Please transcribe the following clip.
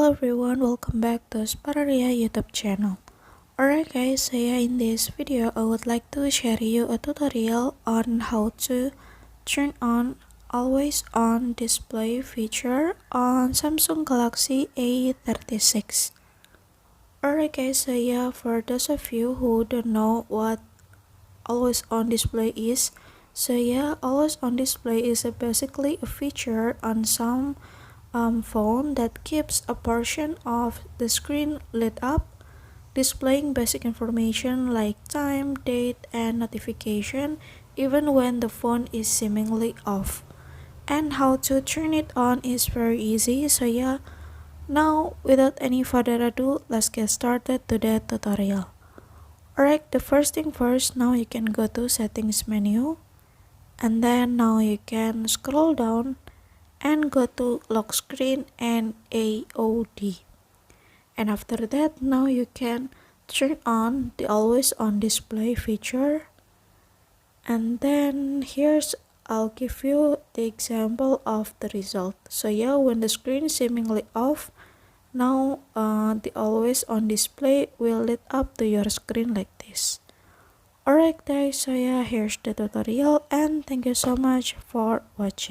Hello everyone, welcome back to Spararia YouTube channel. Alright guys, so in this video I would like to share you a tutorial on how to turn on always on display feature on Samsung Galaxy A36. Alright guys, so for those of you who don't know what always on display is, so always on display is basically a feature on some phone that keeps a portion of the screen lit up, displaying basic information like time, date, and notification even when the phone is seemingly off. And how to turn it on is very easy, so now without any further ado, let's get started to the tutorial. Alright, the first thing first, now you can go to settings menu, and then now you can scroll down and go to lock screen and AOD. And after that, now you can turn on the always on display feature. And then I'll give you the example of the result. So when the screen is seemingly off, now the always on display will lit up to your screen like this. Alright guys, so here's the tutorial and thank you so much for watching.